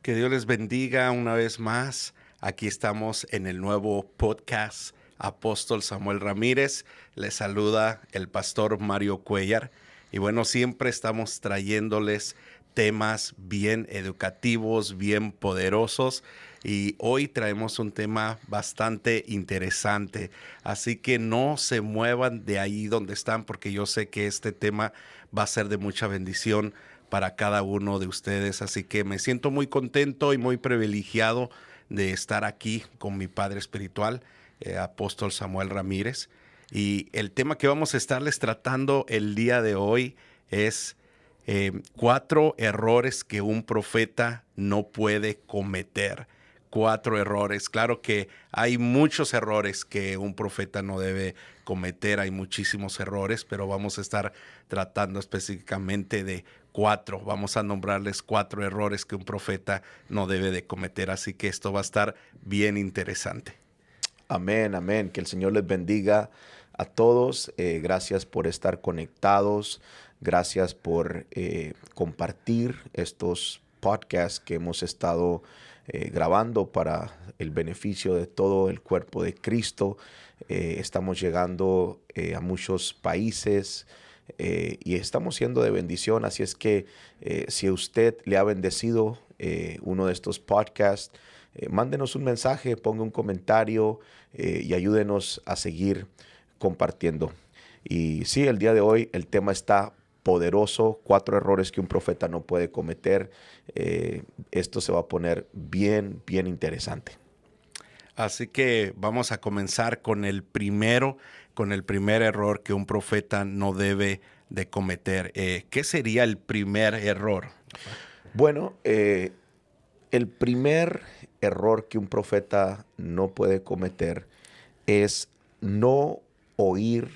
Que Dios les bendiga una vez más. Aquí estamos en el nuevo podcast Apóstol Samuel Ramírez. Les saluda el pastor Mario Cuellar. Y bueno, siempre estamos trayéndoles temas bien educativos, bien poderosos. Y hoy traemos un tema bastante interesante. Así que no se muevan de ahí donde están, porque yo sé que este tema va a ser de mucha bendición para cada uno de ustedes. Así que me siento muy contento y muy privilegiado de estar aquí con mi padre espiritual, Apóstol Samuel Ramírez. Y el tema que vamos a estarles tratando el día de hoy es 4 errores que un profeta no puede cometer. 4 errores. Claro que hay muchos errores que un profeta no debe cometer, hay muchísimos errores, pero vamos a estar tratando específicamente de 4. Vamos a nombrarles 4 errores que un profeta no debe de cometer, así que esto va a estar bien interesante. Amén, amén. Que el Señor les bendiga a todos. Gracias por estar conectados. Gracias por compartir estos podcasts que hemos estado grabando para el beneficio de todo el cuerpo de Cristo. Estamos llegando a muchos países y estamos siendo de bendición. Así es que si a usted le ha bendecido uno de estos podcasts, mándenos un mensaje, ponga un comentario y ayúdenos a seguir compartiendo. Y sí, el día de hoy el tema está poderoso, 4 errores que un profeta no puede cometer. Esto se va a poner bien, bien interesante. Así que vamos a comenzar con el primer error que un profeta no debe de cometer. ¿Qué sería el primer error? Bueno, el primer error que un profeta no puede cometer es no oír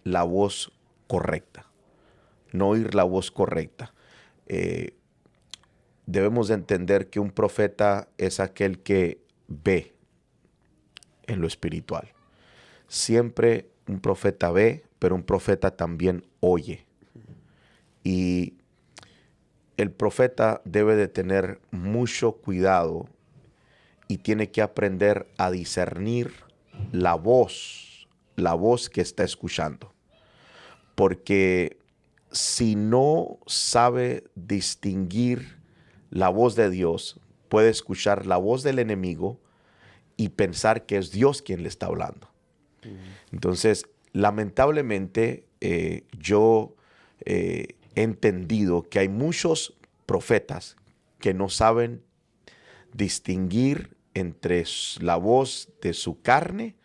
la voz correcta. No oír la voz correcta. Eh, Debemos de entender que un profeta es aquel que ve en lo espiritual. Siempre un profeta ve, pero un profeta también oye. Y el profeta debe de tener mucho cuidado y tiene que aprender a discernir la voz que está escuchando. Porque si no sabe distinguir la voz de Dios, puede escuchar la voz del enemigo y pensar que es Dios quien le está hablando. Entonces, lamentablemente, yo he entendido que hay muchos profetas que no saben distinguir entre la voz de su carne,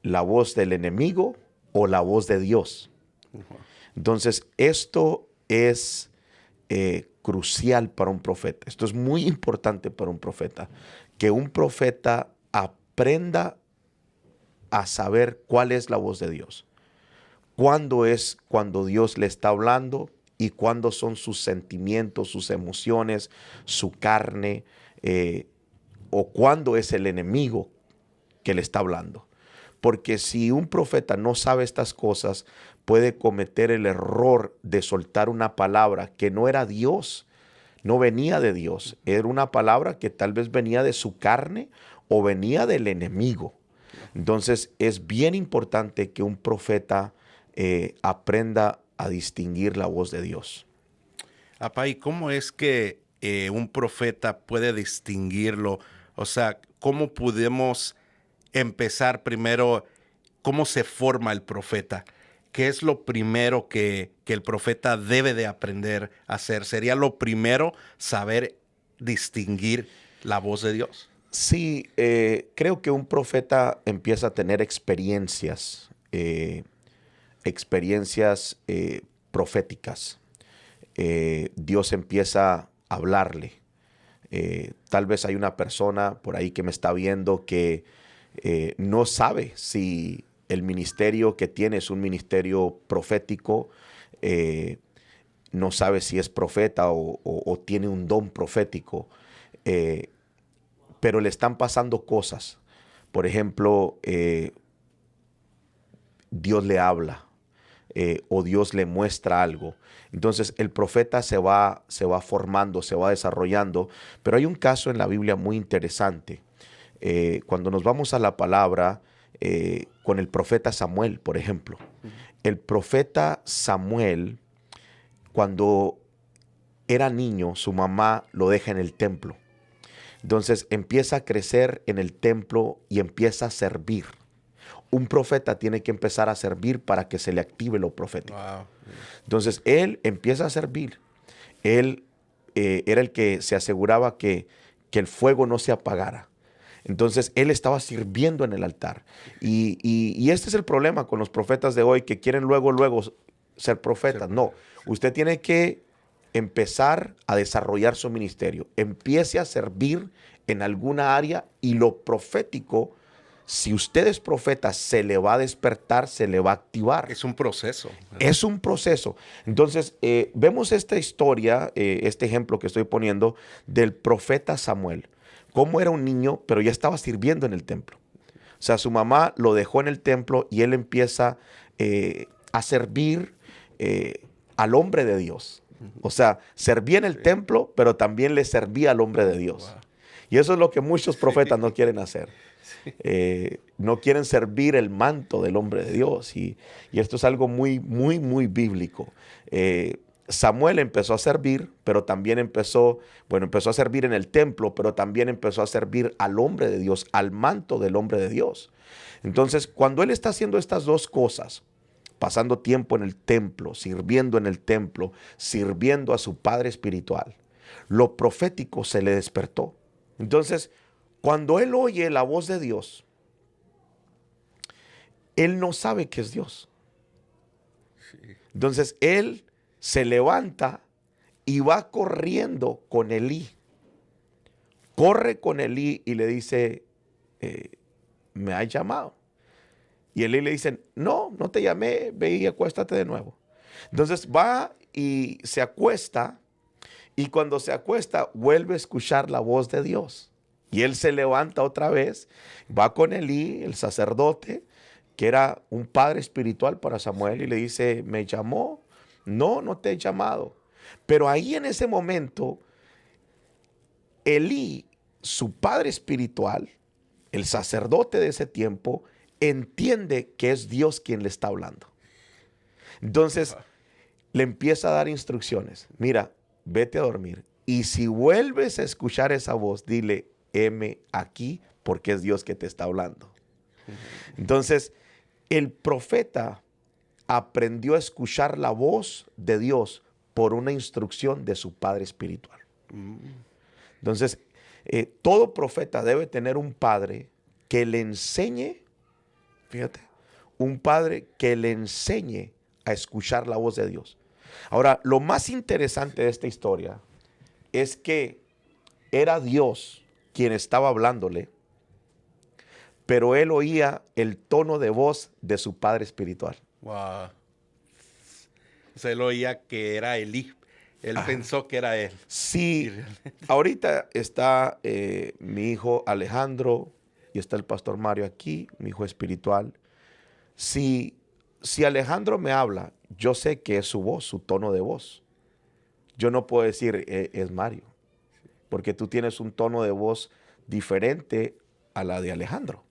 la voz del enemigo o la voz de Dios. Entonces, esto es crucial para un profeta. Esto es muy importante para un profeta. Que un profeta aprenda a saber cuál es la voz de Dios. Cuándo es cuando Dios le está hablando y cuándo son sus sentimientos, sus emociones, su carne, o cuándo es el enemigo que le está hablando. Porque si un profeta no sabe estas cosas, puede cometer el error de soltar una palabra que no era Dios, no venía de Dios. Era una palabra que tal vez venía de su carne o venía del enemigo. Entonces es bien importante que un profeta aprenda a distinguir la voz de Dios. Apá, ¿y cómo es que un profeta puede distinguirlo? O sea, ¿cómo podemos empezar primero? ¿Cómo se forma el profeta? ¿Qué es lo primero que el profeta debe de aprender a hacer? ¿Sería lo primero saber distinguir la voz de Dios? Sí, creo que un profeta empieza a tener experiencias proféticas. Dios empieza a hablarle. Tal vez hay una persona por ahí que me está viendo que no sabe si el ministerio que tiene es un ministerio profético, no sabe si es profeta o tiene un don profético, pero le están pasando cosas. Por ejemplo, Dios le habla, o Dios le muestra algo. Entonces el profeta se va formando, se va desarrollando. Pero hay un caso en la Biblia muy interesante. Cuando nos vamos a la palabra, con el profeta Samuel, por ejemplo. El profeta Samuel, cuando era niño, su mamá lo deja en el templo. Entonces empieza a crecer en el templo y empieza a servir. Un profeta tiene que empezar a servir para que se le active lo profético. Wow. Entonces él empieza a servir. Él era el que se aseguraba que el fuego no se apagara. Entonces él estaba sirviendo en el altar. Y este es el problema con los profetas de hoy, que quieren luego ser profetas. No, usted tiene que empezar a desarrollar su ministerio. Empiece a servir en alguna área, y lo profético, si usted es profeta, se le va a despertar, se le va a activar. Es un proceso. Es un proceso. Entonces, vemos esta historia, este ejemplo que estoy poniendo del profeta Samuel. Cómo era un niño, pero ya estaba sirviendo en el templo. O sea, su mamá lo dejó en el templo y él empieza a servir al hombre de Dios. O sea, servía en el templo, pero también le servía al hombre de Dios. Wow. Y eso es lo que muchos profetas no quieren hacer. No quieren servir el manto del hombre de Dios. Y esto es algo muy bíblico. Samuel empezó a servir, pero también empezó a servir en el templo, pero también empezó a servir al hombre de Dios, al manto del hombre de Dios. Entonces, cuando él está haciendo estas dos cosas, pasando tiempo en el templo, sirviendo en el templo, sirviendo a su padre espiritual, lo profético se le despertó. Entonces, cuando él oye la voz de Dios, él no sabe que es Dios. Entonces, él se levanta y va corriendo con Elí. Corre con Elí y le dice, ¿me has llamado? Y Elí le dice, no te llamé, ve y acuéstate de nuevo. Entonces va y se acuesta, y cuando se acuesta vuelve a escuchar la voz de Dios. Y él se levanta otra vez, va con Elí, el sacerdote, que era un padre espiritual para Samuel, y le dice, ¿me llamó? No te he llamado. Pero ahí en ese momento, Elí, su padre espiritual, el sacerdote de ese tiempo, entiende que es Dios quien le está hablando. Entonces, le empieza a dar instrucciones. Mira, vete a dormir. Y si vuelves a escuchar esa voz, dile, heme aquí, porque es Dios que te está hablando. Entonces, el profeta aprendió a escuchar la voz de Dios por una instrucción de su padre espiritual. Entonces, todo profeta debe tener un padre que le enseñe, fíjate, un padre que le enseñe a escuchar la voz de Dios. Ahora, lo más interesante de esta historia es que era Dios quien estaba hablándole, pero él oía el tono de voz de su padre espiritual. Wow. O sea, él oía que era Elí. Él pensó que era él. Sí, ahorita está mi hijo Alejandro y está el pastor Mario aquí, mi hijo espiritual. Si Alejandro me habla, yo sé que es su voz, su tono de voz. Yo no puedo decir es Mario, porque tú tienes un tono de voz diferente a la de Alejandro.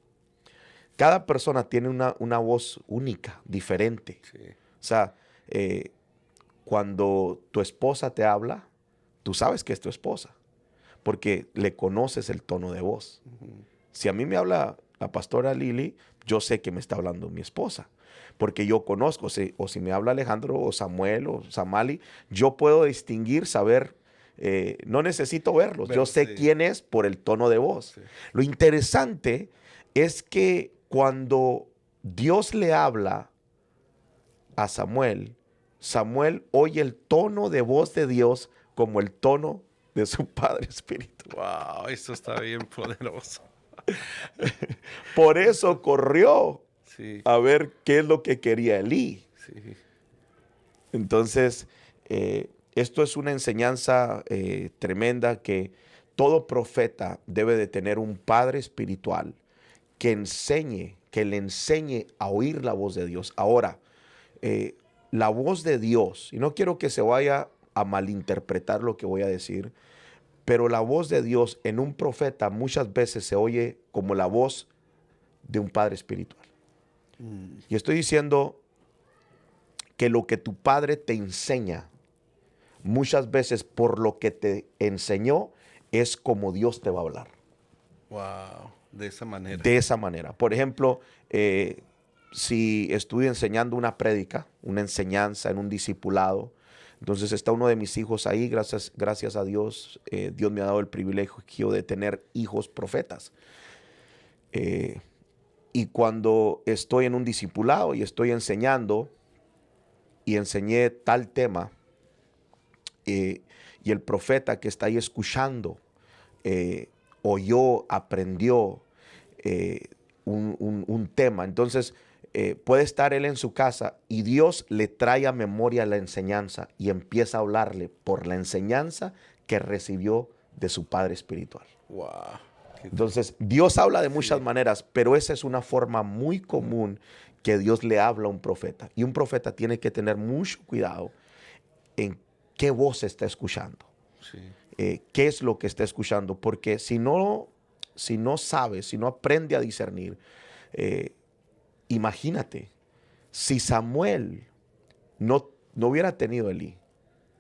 Cada persona tiene una voz única, diferente. Sí. O sea, cuando tu esposa te habla, tú sabes que es tu esposa, porque le conoces el tono de voz. Si a mí me habla la pastora Lili, yo sé que me está hablando mi esposa, porque yo conozco, o si me habla Alejandro o Samuel o Samali, yo puedo distinguir, saber, no necesito verlos, yo sé quién es por el tono de voz. Sí. Lo interesante es que cuando Dios le habla a Samuel, Samuel oye el tono de voz de Dios como el tono de su padre espiritual. Wow, eso está bien poderoso. Por eso corrió sí. a ver qué es lo que quería Elí. Sí. Entonces, esto es una enseñanza tremenda, que todo profeta debe de tener un padre espiritual que le enseñe a oír la voz de Dios. Ahora, la voz de Dios, y no quiero que se vaya a malinterpretar lo que voy a decir, pero la voz de Dios en un profeta muchas veces se oye como la voz de un padre espiritual. Y estoy diciendo que lo que tu padre te enseña, muchas veces por lo que te enseñó, es como Dios te va a hablar. Wow, de esa manera. De esa manera. Por ejemplo, si estoy enseñando una prédica, una enseñanza en un discipulado, entonces está uno de mis hijos ahí, gracias a Dios, Dios me ha dado el privilegio de tener hijos profetas. Y cuando estoy en un discipulado y estoy enseñando, y enseñé tal tema, y el profeta que está ahí escuchando, oyó, aprendió un tema. Entonces puede estar él en su casa y Dios le trae a memoria la enseñanza y empieza a hablarle por la enseñanza que recibió de su padre espiritual. Wow. Entonces Dios habla de muchas maneras, pero esa es una forma muy común que Dios le habla a un profeta. Y un profeta tiene que tener mucho cuidado en qué voz está escuchando. Sí. Qué es lo que está escuchando, porque si no sabe, si no aprende a discernir, imagínate, si Samuel no hubiera tenido Elí,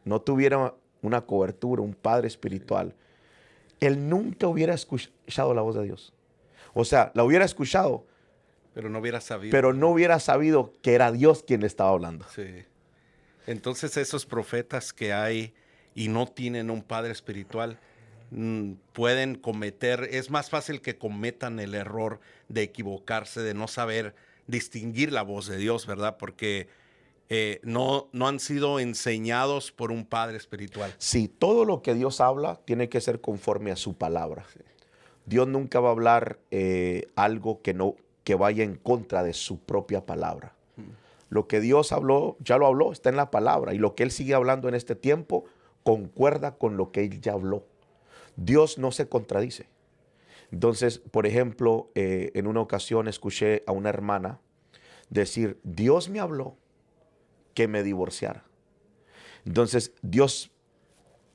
no tuviera una cobertura, un padre espiritual, él nunca hubiera escuchado la voz de Dios. O sea, la hubiera escuchado, pero no hubiera sabido. Pero no hubiera sabido que era Dios quien le estaba hablando. Sí. Entonces esos profetas que hay y no tienen un padre espiritual pueden cometer, es más fácil que cometan el error de equivocarse, de no saber distinguir la voz de Dios, ¿verdad? Porque no han sido enseñados por un padre espiritual. Sí, todo lo que Dios habla tiene que ser conforme a su palabra. Sí. Dios nunca va a hablar algo que vaya en contra de su propia palabra. Lo que Dios habló, ya lo habló, está en la palabra. Y lo que Él sigue hablando en este tiempo concuerda con lo que Él ya habló. Dios no se contradice. Entonces, por ejemplo, en una ocasión escuché a una hermana decir, Dios me habló que me divorciara. Entonces, Dios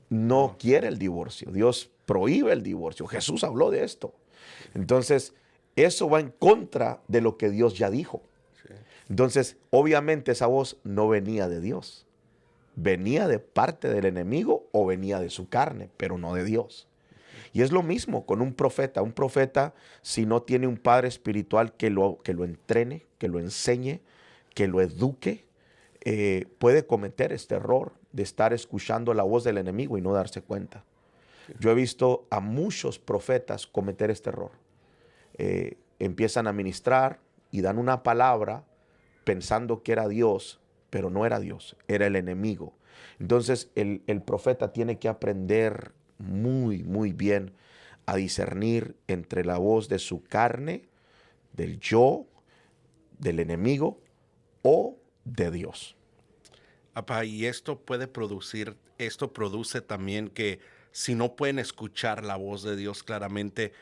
no quiere el divorcio. Dios prohíbe el divorcio. Jesús habló de esto. Entonces, eso va en contra de lo que Dios ya dijo. Entonces, obviamente esa voz no venía de Dios. Venía de parte del enemigo o venía de su carne, pero no de Dios. Y es lo mismo con un profeta. Un profeta, si no tiene un padre espiritual que lo entrene, que lo enseñe, que lo eduque, puede cometer este error de estar escuchando la voz del enemigo y no darse cuenta. Yo he visto a muchos profetas cometer este error. Empiezan a ministrar y dan una palabra pensando que era Dios, pero no era Dios, era el enemigo. Entonces el profeta tiene que aprender muy, muy bien a discernir entre la voz de su carne, del yo, del enemigo o de Dios. Apá, y esto produce también que si no pueden escuchar la voz de Dios claramente,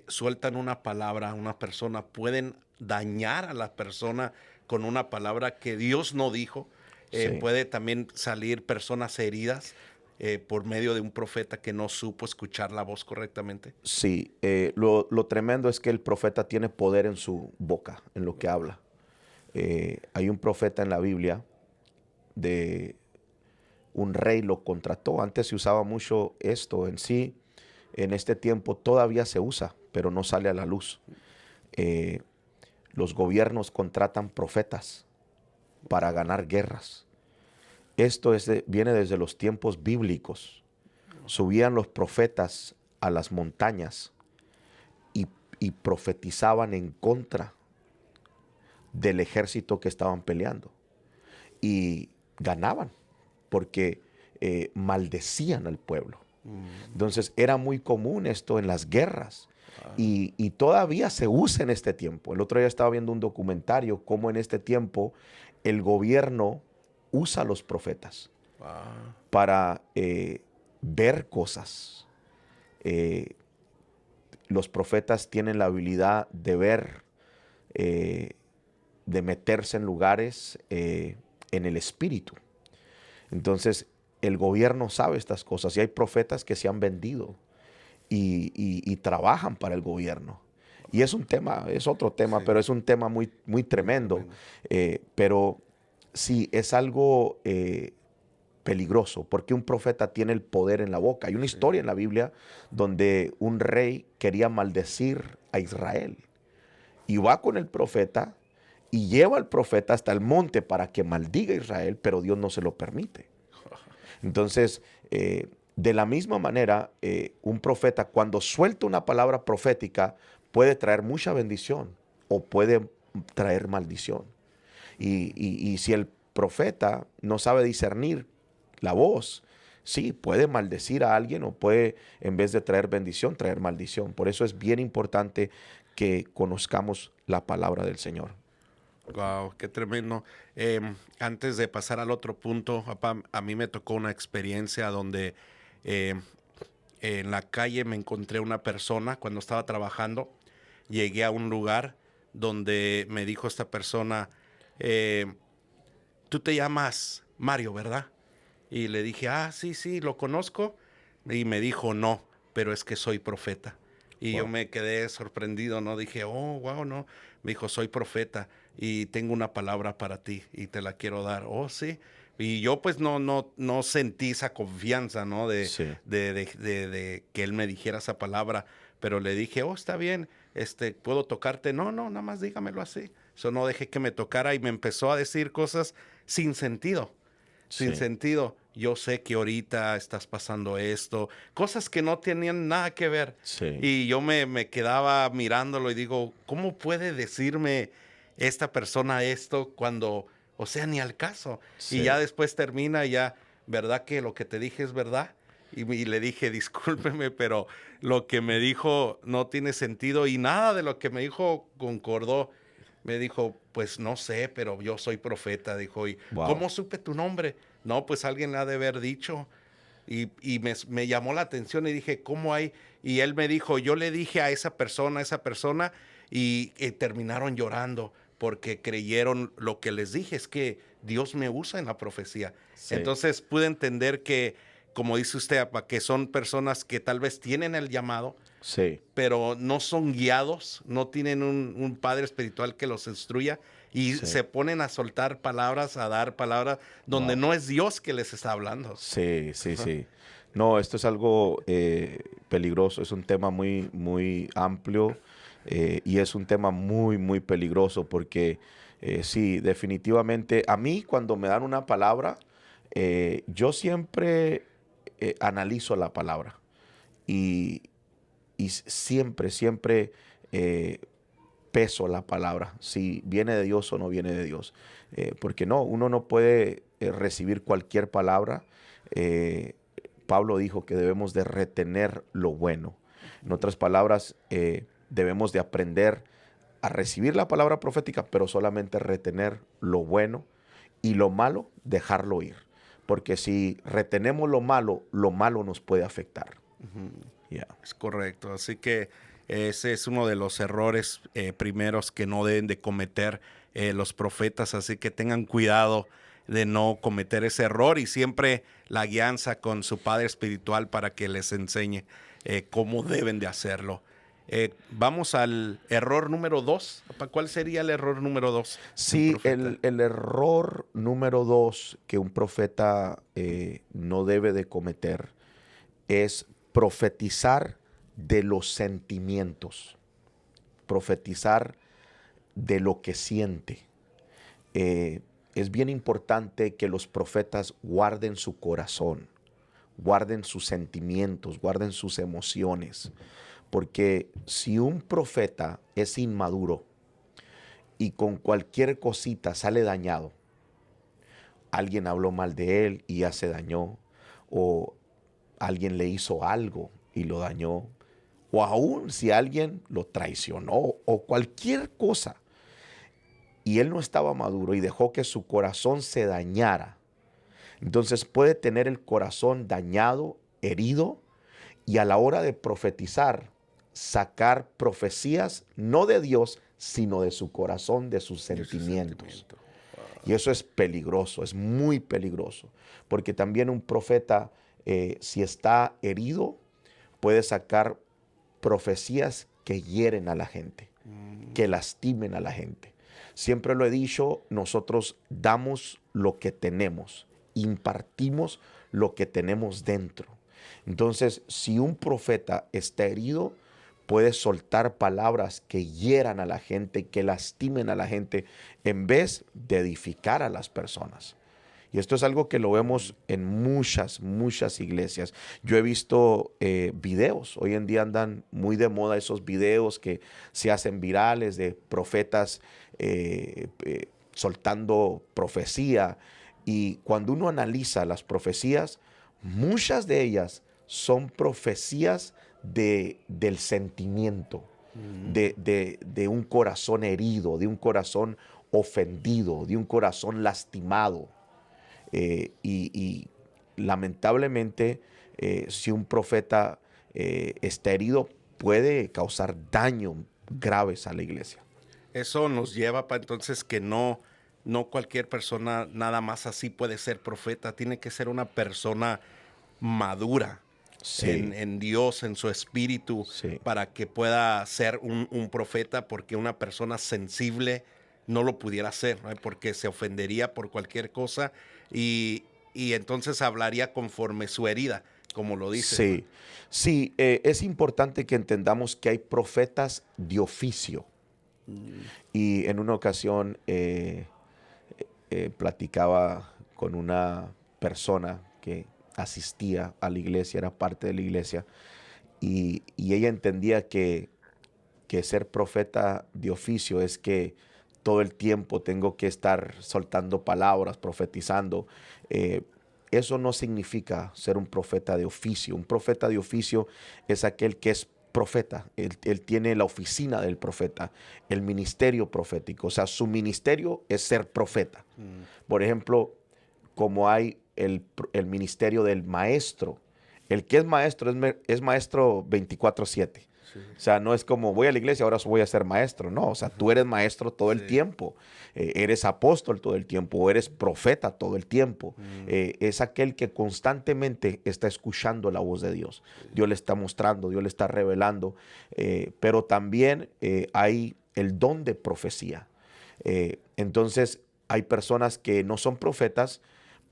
sueltan una palabra a una persona, pueden dañar a la persona con una palabra que Dios no dijo. Sí. Puede también salir personas heridas por medio de un profeta que no supo escuchar la voz correctamente. Sí, lo tremendo es que el profeta tiene poder en su boca, en lo que habla. Hay un profeta en la Biblia de un rey lo contrató. Antes se usaba mucho esto en sí. En este tiempo todavía se usa, pero no sale a la luz. Los gobiernos contratan profetas para ganar guerras. Esto viene desde los tiempos bíblicos. Subían los profetas a las montañas y profetizaban en contra del ejército que estaban peleando. Y ganaban porque maldecían al pueblo. Entonces era muy común esto en las guerras. Y todavía se usa en este tiempo. El otro día estaba viendo un documentario cómo en este tiempo el gobierno usa a los profetas para ver cosas. Los profetas tienen la habilidad de ver, de meterse en lugares en el espíritu. Entonces, el gobierno sabe estas cosas y hay profetas que se han vendido y trabajan para el gobierno. Y es un tema, es otro tema, Sí. pero es un tema muy, muy tremendo. Tremendo. Pero sí, es algo peligroso porque un profeta tiene el poder en la boca. Hay una Sí. historia en la Biblia donde un rey quería maldecir a Israel y va con el profeta y lleva al profeta hasta el monte para que maldiga a Israel, pero Dios no se lo permite. Entonces, de la misma manera, un profeta cuando suelta una palabra profética puede traer mucha bendición o puede traer maldición. Y si el profeta no sabe discernir la voz, sí, puede maldecir a alguien o puede, en vez de traer bendición, traer maldición. Por eso es bien importante que conozcamos la palabra del Señor. Wow, qué tremendo. Antes de pasar al otro punto, papá, a mí me tocó una experiencia donde em, en la calle me encontré una persona cuando estaba trabajando. Llegué a un lugar donde me dijo esta persona, tú te llamas Mario, ¿verdad? Y le dije, ah, sí, sí, lo conozco. Y me dijo, no, pero es que soy profeta. Y yo Wow. me quedé sorprendido, ¿no? Dije, oh, wow, no. Me dijo, soy profeta y tengo una palabra para ti y te la quiero dar. Oh, sí. Y yo pues no sentí esa confianza, ¿no? Sí, De que él me dijera esa palabra. Pero le dije, oh, está bien, ¿puedo tocarte? No, no, nada más dígamelo así. Eso no dejé que me tocara y me empezó a decir cosas sin sentido. Sin sí, sentido. Yo sé que ahorita estás pasando esto, cosas que no tenían nada que ver. sí, Y yo me quedaba mirándolo y digo, ¿cómo puede decirme esta persona esto cuando, o sea, ni al caso? Y ya sí, después termina, ya, ¿verdad que lo que te dije es verdad? Y le dije, discúlpeme, pero lo que me dijo no tiene sentido y nada de lo que me dijo concordó. Me dijo, pues no sé, pero yo soy profeta. Dijo, ¿y wow. cómo supe tu nombre? No, pues alguien le ha de haber dicho. Y me llamó la atención y dije, ¿cómo hay? Y él me dijo, yo le dije a esa persona, y terminaron llorando porque creyeron lo que les dije, es que Dios me usa en la profecía. Sí, Entonces pude entender que, como dice usted, apa, que son personas que tal vez tienen el llamado, sí, pero no son guiados, no tienen un padre espiritual que los instruya y sí, se ponen a soltar palabras, a dar palabras donde wow. no es Dios que les está hablando. Sí, sí, sí. No, esto es algo peligroso, es un tema muy, muy amplio y es un tema muy, muy peligroso porque sí, definitivamente, a mí cuando me dan una palabra, yo siempre analizo la palabra y, siempre, siempre eh, peso la palabra, si viene de Dios o no viene de Dios. Porque no, uno no puede recibir cualquier palabra. Eh, Pablo dijo que debemos de retener lo bueno. En otras palabras, debemos de aprender a recibir la palabra profética, pero solamente retener lo bueno y lo malo, dejarlo ir. Porque si retenemos lo malo nos puede afectar. Yeah. Es correcto, así que ese es uno de los errores primeros que no deben de cometer los profetas, así que tengan cuidado de no cometer ese error y siempre la guianza con su padre espiritual para que les enseñe cómo deben de hacerlo. Vamos al error número 2. ¿Cuál sería el error número 2 de un Sí, profeta? el error número 2 que un profeta no debe de cometer es profetizar de los sentimientos, profetizar de lo que siente. Es bien importante que los profetas guarden su corazón, guarden sus sentimientos, guarden sus emociones, porque si un profeta es inmaduro y con cualquier cosita sale dañado, alguien habló mal de él y ya se dañó, o alguien le hizo algo y lo dañó, o aún si alguien lo traicionó o cualquier cosa, y él no estaba maduro y dejó que su corazón se dañara, entonces puede tener el corazón dañado, herido, y a la hora de profetizar, sacar profecías no de Dios, sino de su corazón, de sus De su sentimientos. sentimiento. Y eso es peligroso, es muy peligroso, porque también un profeta, si está herido, puede sacar profecías que hieren a la gente, que lastimen a la gente. Siempre lo he dicho, nosotros damos lo que tenemos, impartimos lo que tenemos dentro. Entonces, si un profeta está herido, puede soltar palabras que hieran a la gente, que lastimen a la gente, en vez de edificar a las personas. Y esto es algo que lo vemos en muchas iglesias. Yo he visto videos, hoy en día andan muy de moda esos videos que se hacen virales de profetas soltando profecía. Y cuando uno analiza las profecías, muchas de ellas son profecías del sentimiento, de un corazón herido, de un corazón ofendido, de un corazón lastimado. Y lamentablemente, si un profeta está herido, puede causar daño graves a la iglesia. Eso nos lleva para entonces que no cualquier persona nada más así puede ser profeta. Tiene que ser una persona madura Sí, en Dios, en su espíritu, sí, para que pueda ser un profeta, porque una persona sensible no lo pudiera hacer, ¿no? Porque se ofendería por cualquier cosa y, y entonces hablaría conforme su herida, como lo dices, ¿no? sí, sí. Es importante que entendamos que hay profetas de oficio. Y en una ocasión platicaba con una persona que asistía a la iglesia, era parte de la iglesia, y ella entendía que ser profeta de oficio es que todo el tiempo tengo que estar soltando palabras, profetizando. Eh, Eso no significa ser un profeta de oficio. Un profeta de oficio es aquel que es profeta. Él tiene la oficina del profeta, el ministerio profético. O sea, su ministerio es ser profeta. Por ejemplo, como hay el ministerio del maestro. El que es maestro es maestro 24/7. Sí, O sea, no es como voy a la iglesia, ahora voy a ser maestro. No, o sea, tú eres maestro todo el sí. tiempo. Eres apóstol todo el tiempo, o eres profeta todo el tiempo. Es aquel que constantemente está escuchando la voz de Dios. Dios le está mostrando, Dios le está revelando. Pero también hay el don de profecía. Entonces, hay personas que no son profetas,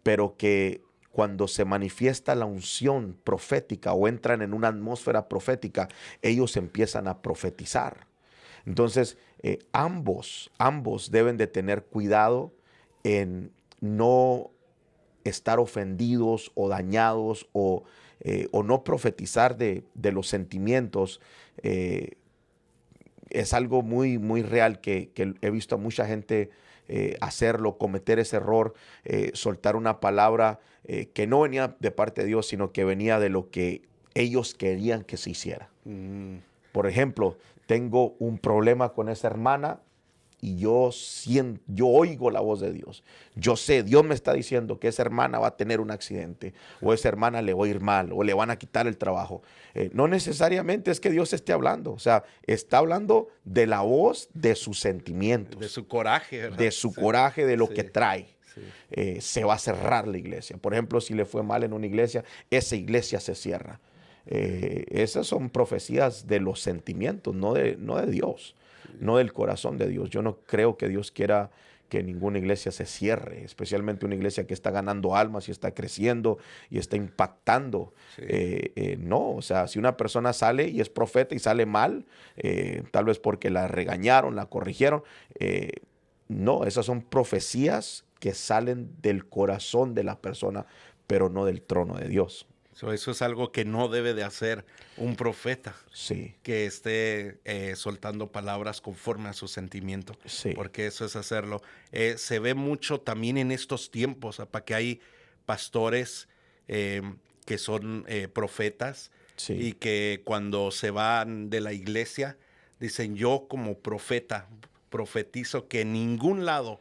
pero que cuando se manifiesta la unción profética o entran en una atmósfera profética, ellos empiezan a profetizar. Entonces, ambos deben de tener cuidado en no estar ofendidos o dañados o no profetizar de los sentimientos. Es algo muy real que he visto a mucha gente hacerlo, cometer ese error, soltar una palabra que no venía de parte de Dios, sino que venía de lo que ellos querían que se hiciera. Mm. Por ejemplo, tengo un problema con esa hermana y yo oigo la voz de Dios. Yo sé, Dios me está diciendo que esa hermana va a tener un accidente, o esa hermana le va a ir mal, o le van a quitar el trabajo. No necesariamente es que Dios esté hablando, o sea, está hablando de la voz de sus sentimientos, De su coraje, ¿verdad? de su Sí, coraje, de lo sí, que trae. sí. Se va a cerrar la iglesia. Por ejemplo, si le fue mal en una iglesia, esa iglesia se cierra. Esas son profecías de los sentimientos, no de Dios, no del corazón de Dios. Yo no creo que Dios quiera que ninguna iglesia se cierre, especialmente una iglesia que está ganando almas y está creciendo y está impactando. Sí. No, o sea, si una persona sale y es profeta y sale mal, tal vez porque la regañaron, la corrigieron, no, esas son profecías que salen del corazón de la persona, pero no del trono de Dios. Eso es algo que no debe de hacer un profeta, Sí, que esté soltando palabras conforme a su sentimiento, sí, porque eso es hacerlo. Se ve mucho también en estos tiempos, para que hay pastores eh, que son profetas y sí, que cuando se van de la iglesia dicen: yo como profeta profetizo que en ningún lado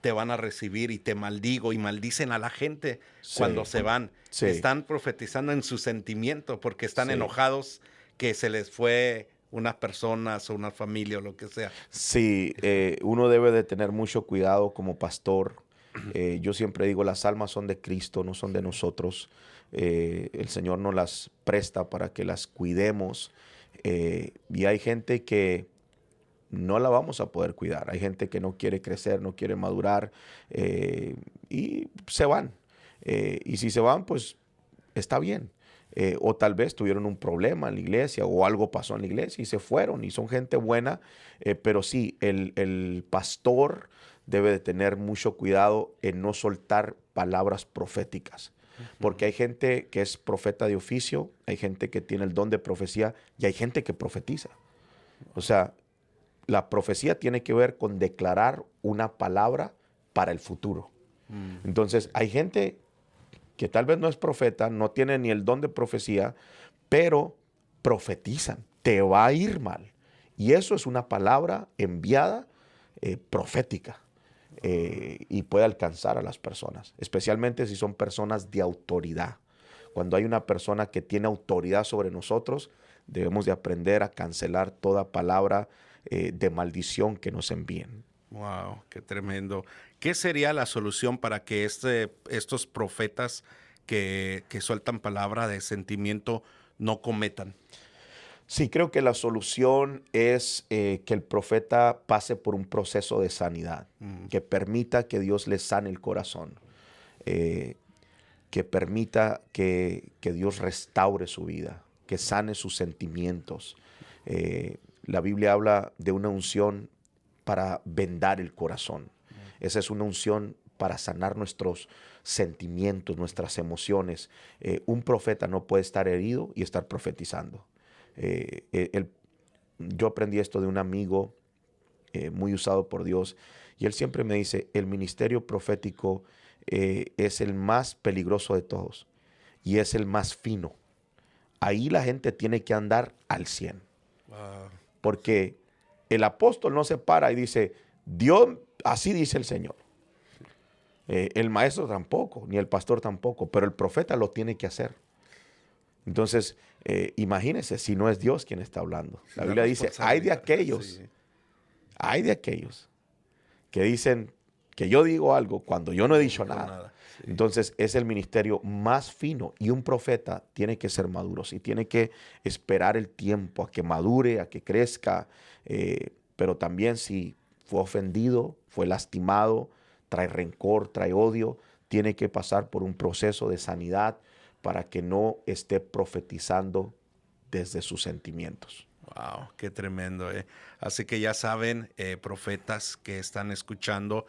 te van a recibir y te maldigo, y maldicen a la gente cuando sí, se van. sí, Están profetizando en su sentimiento porque están sí, enojados que se les fue unas personas o una familia o lo que sea. Sí, uno debe de tener mucho cuidado como pastor. Yo siempre digo, las almas son de Cristo, no son de nosotros. El Señor nos las presta para que las cuidemos. Y hay gente que no la vamos a poder cuidar. Hay gente que no quiere crecer, no quiere madurar y se van. Y si se van, pues está bien. O tal vez tuvieron un problema en la iglesia o algo pasó en la iglesia y se fueron y son gente buena. Pero sí, el pastor debe de tener mucho cuidado en no soltar palabras proféticas. Porque hay gente que es profeta de oficio, hay gente que tiene el don de profecía y hay gente que profetiza. O sea, la profecía tiene que ver con declarar una palabra para el futuro. Entonces, hay gente que tal vez no es profeta, no tiene ni el don de profecía, pero profetizan, te va a ir mal. Y eso es una palabra enviada profética y puede alcanzar a las personas, especialmente si son personas de autoridad. Cuando hay una persona que tiene autoridad sobre nosotros, debemos de aprender a cancelar toda palabra de maldición que nos envíen. Wow, qué tremendo. ¿Qué sería la solución para que estos profetas que sueltan palabra de sentimiento no cometan? Sí, creo que la solución es que el profeta pase por un proceso de sanidad, que permita que Dios le sane el corazón, eh, que permita que Dios restaure su vida, que sane sus sentimientos. La Biblia habla de una unción para vendar el corazón. Esa es una unción para sanar nuestros sentimientos, nuestras emociones. Un profeta no puede estar herido y estar profetizando. Yo aprendí esto de un amigo muy usado por Dios y él siempre me dice, el ministerio profético es el más peligroso de todos y es el más fino. Ahí la gente tiene que andar al 100. Wow. Porque el apóstol no se para y dice, Dios, así dice el Señor. El maestro tampoco, ni el pastor tampoco, pero el profeta lo tiene que hacer. Entonces, imagínense si no es Dios quien está hablando. La Biblia dice, Sí. hay de aquellos que dicen que yo digo algo cuando yo no he dicho nada. Sí. Entonces, es el ministerio más fino y un profeta tiene que ser maduro, y tiene que esperar el tiempo a que madure, a que crezca, pero también si fue ofendido, fue lastimado, trae rencor, trae odio, tiene que pasar por un proceso de sanidad para que no esté profetizando desde sus sentimientos. Wow, qué tremendo. Así que ya saben, profetas que están escuchando,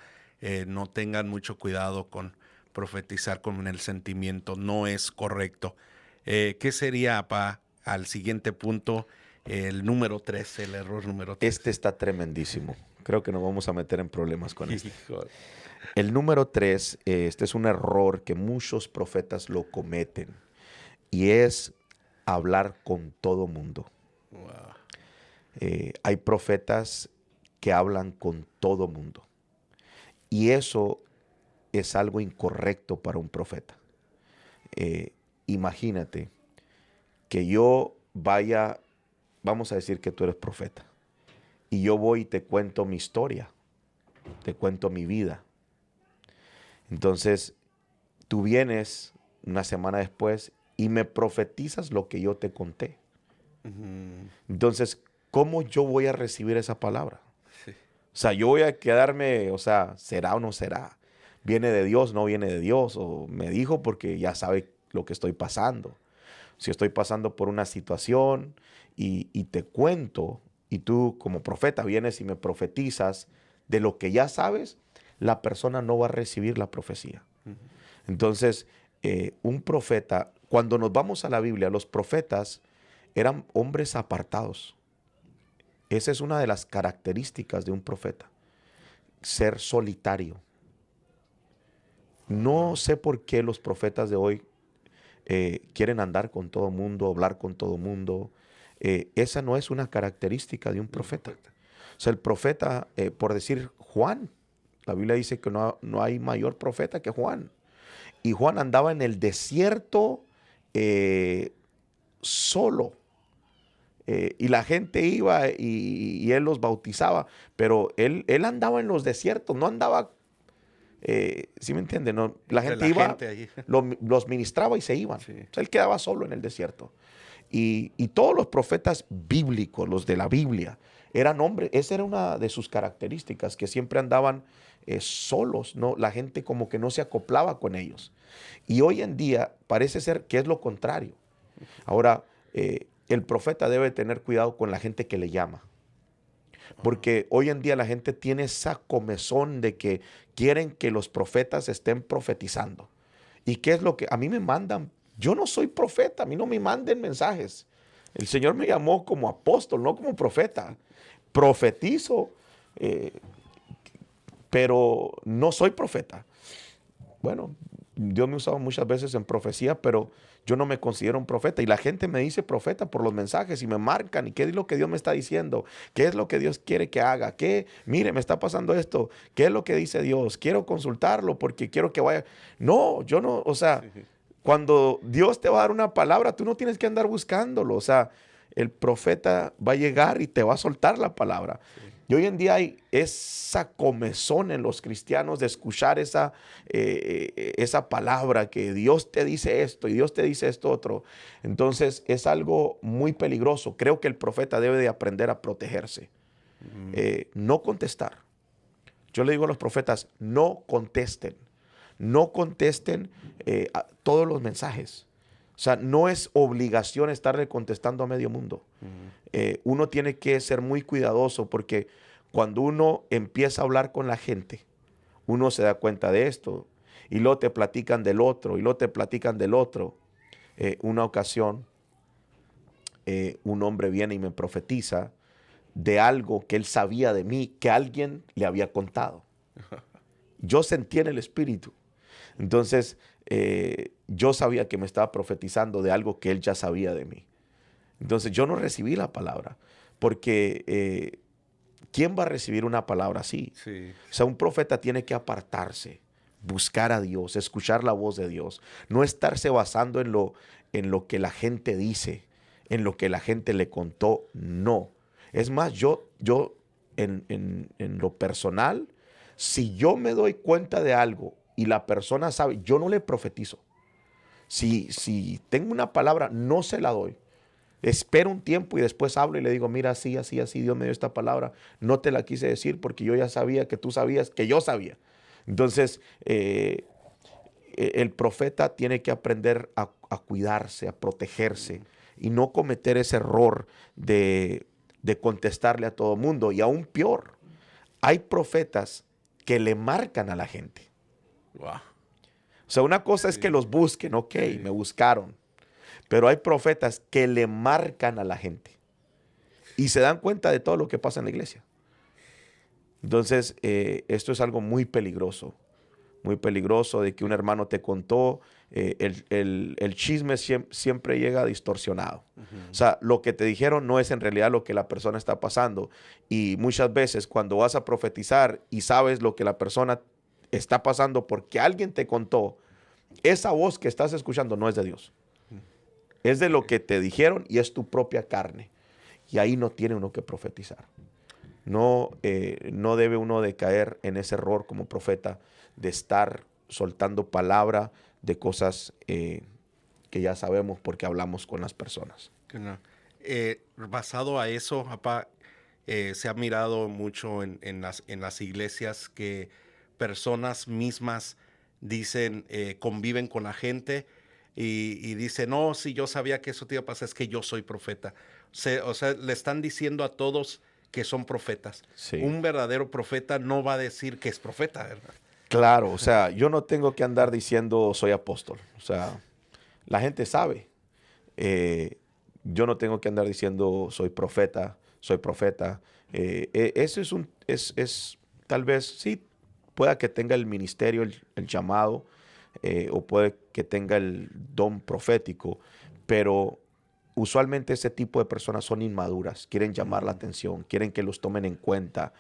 no tengan mucho cuidado con profetizar con el sentimiento, no es correcto. ¿Qué sería, al siguiente punto, el número 3, el error número 3? Este está tremendísimo. Creo que nos vamos a meter en problemas con este. Híjole. El número 3, este es un error que muchos profetas lo cometen y es hablar con todo mundo. Wow. Hay profetas que hablan con todo mundo y eso es algo incorrecto para un profeta. Imagínate que yo vaya, vamos a decir que tú eres profeta y yo voy y te cuento mi historia, te cuento mi vida. Entonces, tú vienes una semana después y me profetizas lo que yo te conté. Entonces, ¿cómo yo voy a recibir esa palabra? Sí. O sea, yo voy a quedarme, o sea, ¿será o no será? ¿Viene de Dios, no viene de Dios? O me dijo porque ya sabe lo que estoy pasando. Si estoy pasando por una situación y te cuento, y tú como profeta vienes y me profetizas de lo que ya sabes, la persona no va a recibir la profecía. Entonces, un profeta, cuando nos vamos a la Biblia, los profetas eran hombres apartados. Esa es una de las características de un profeta, ser solitario. No sé por qué los profetas de hoy quieren andar con todo mundo, hablar con todo mundo. Esa no es una característica de un profeta. O sea, el profeta, por decir Juan, la Biblia dice que no hay mayor profeta que Juan. Y Juan andaba en el desierto solo. y la gente iba y él los bautizaba, pero él andaba en los desiertos, no andaba, ¿sí me entiende? No, la Entre gente iba, gente allí. los ministraba y se iban. Sí. O sea, él quedaba solo en el desierto. Y todos los profetas bíblicos, los de la Biblia, eran hombres. Esa era una de sus características, que siempre andaban solos, ¿no? La gente como que no se acoplaba con ellos. Y hoy en día parece ser que es lo contrario. Ahora, el profeta debe tener cuidado con la gente que le llama. Porque hoy en día la gente tiene esa comezón de que quieren que los profetas estén profetizando. ¿Y qué es lo que a mí me mandan? Yo no soy profeta, a mí no me manden mensajes. El Señor me llamó como apóstol, no como profeta. Profetizo, eh, pero no soy profeta. Bueno, Dios me ha usado muchas veces en profecía, pero yo no me considero un profeta. Y la gente me dice profeta por los mensajes y me marcan. ¿Y qué es lo que Dios me está diciendo? ¿Qué es lo que Dios quiere que haga? ¿Qué? Mire, me está pasando esto. ¿Qué es lo que dice Dios? Quiero consultarlo porque quiero que vaya. No, yo no, o sea, cuando Dios te va a dar una palabra, tú no tienes que andar buscándolo. O sea, el profeta va a llegar y te va a soltar la palabra. Y hoy en día hay esa comezón en los cristianos de escuchar esa palabra que Dios te dice esto y Dios te dice esto otro. Entonces es algo muy peligroso. Creo que el profeta debe de aprender a protegerse. No contestar. Yo le digo a los profetas, no contesten. No contesten todos los mensajes. O sea, no es obligación estarle contestando a medio mundo. Uno tiene que ser muy cuidadoso porque cuando uno empieza a hablar con la gente, uno se da cuenta de esto y luego te platican del otro y luego te platican del otro. Una ocasión, un hombre viene y me profetiza de algo que él sabía de mí, que alguien le había contado. Yo sentí en el espíritu. Entonces, yo sabía que me estaba profetizando de algo que él ya sabía de mí. Entonces, yo no recibí la palabra, porque ¿quién va a recibir una palabra así? Sí. O sea, un profeta tiene que apartarse, buscar a Dios, escuchar la voz de Dios, no estarse basando en lo que la gente dice, en lo que la gente le contó, no. Es más, yo en lo personal, si yo me doy cuenta de algo y la persona sabe, yo no le profetizo. Si tengo una palabra, no se la doy. Espero un tiempo y después hablo y le digo, mira, así, así, así, Dios me dio esta palabra. No te la quise decir porque yo ya sabía que tú sabías que yo sabía. Entonces, el profeta tiene que aprender a cuidarse, a protegerse y no cometer ese error de contestarle a todo mundo. Y aún peor, hay profetas que le marcan a la gente. Wow. O sea, una cosa es que los busquen, ok, me buscaron. Pero hay profetas que le marcan a la gente y se dan cuenta de todo lo que pasa en la iglesia. Entonces, esto es algo muy peligroso de que un hermano te contó. El chisme siempre llega distorsionado. O sea, lo que te dijeron no es en realidad lo que la persona está pasando. Y muchas veces cuando vas a profetizar y sabes lo que la persona está pasando porque alguien te contó, esa voz que estás escuchando no es de Dios. Es de lo que te dijeron y es tu propia carne. Y ahí no tiene uno que profetizar. No, no debe uno de caer en ese error como profeta de estar soltando palabra de cosas que ya sabemos porque hablamos con las personas. No. Basado a eso, papá, se ha mirado mucho en las iglesias que personas mismas dicen, conviven con la gente y dicen, no, si yo sabía que eso te iba a pasar, es que yo soy profeta. O sea, le están diciendo a todos que son profetas. Sí. Un verdadero profeta no va a decir que es profeta, ¿verdad? Claro, o sea, yo no tengo que andar diciendo soy apóstol. O sea, la gente sabe. Yo no tengo que andar diciendo soy profeta, soy profeta. Eso es tal vez, sí, pueda que tenga el ministerio, el llamado, o puede que tenga el don profético, pero usualmente ese tipo de personas son inmaduras, quieren llamar la atención, quieren que los tomen en cuenta,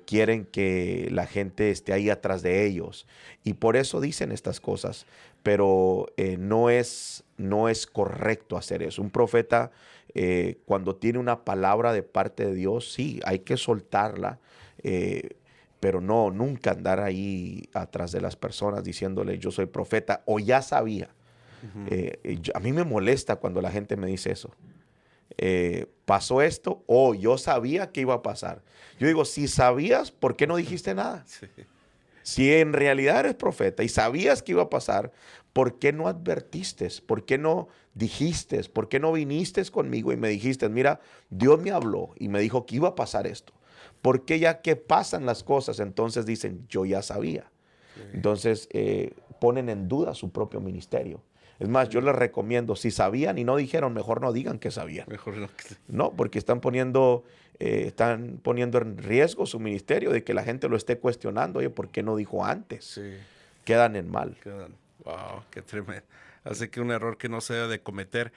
quieren que la gente esté ahí atrás de ellos. Y por eso dicen estas cosas, pero no es correcto hacer eso. Un profeta, cuando tiene una palabra de parte de Dios, sí, hay que soltarla. Pero no, nunca andar ahí atrás de las personas diciéndole yo soy profeta o ya sabía. A mí me molesta cuando la gente me dice eso. Pasó esto o yo sabía que iba a pasar. Yo digo, si sabías, ¿por qué no dijiste nada? Sí. Si en realidad eres profeta y sabías que iba a pasar, ¿por qué no advertiste? ¿Por qué no dijiste? ¿Por qué no viniste conmigo y me dijiste, mira, Dios me habló y me dijo que iba a pasar esto? ¿Por qué ya que pasan las cosas, entonces dicen, yo ya sabía? Sí. Entonces ponen en duda su propio ministerio. Es más, yo les recomiendo, si sabían y no dijeron, mejor no digan que sabían. Mejor no. No, porque están poniendo en riesgo su ministerio de que la gente lo esté cuestionando. Oye, ¿por qué no dijo antes? Sí. Quedan en mal. Wow, qué tremendo. Así que un error que no se debe de cometer.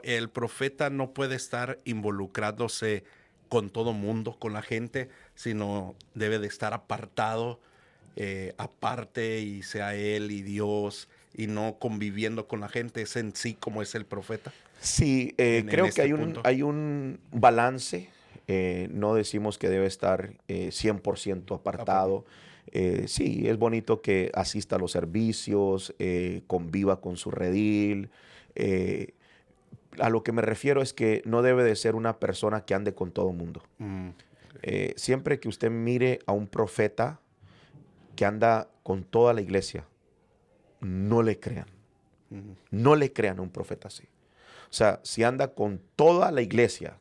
El profeta no puede estar involucrándose con todo mundo, con la gente, sino debe de estar apartado, aparte, y sea él y Dios, y no conviviendo con la gente. Es en sí como es el profeta. Sí, creo que hay un balance. No decimos que debe estar 100% apartado. Sí, es bonito que asista a los servicios, conviva con su redil. A lo que me refiero es que no debe de ser una persona que ande con todo el mundo. Siempre que usted mire a un profeta que anda con toda la iglesia, no le crean. No le crean a un profeta así. O sea, si anda con toda la iglesia,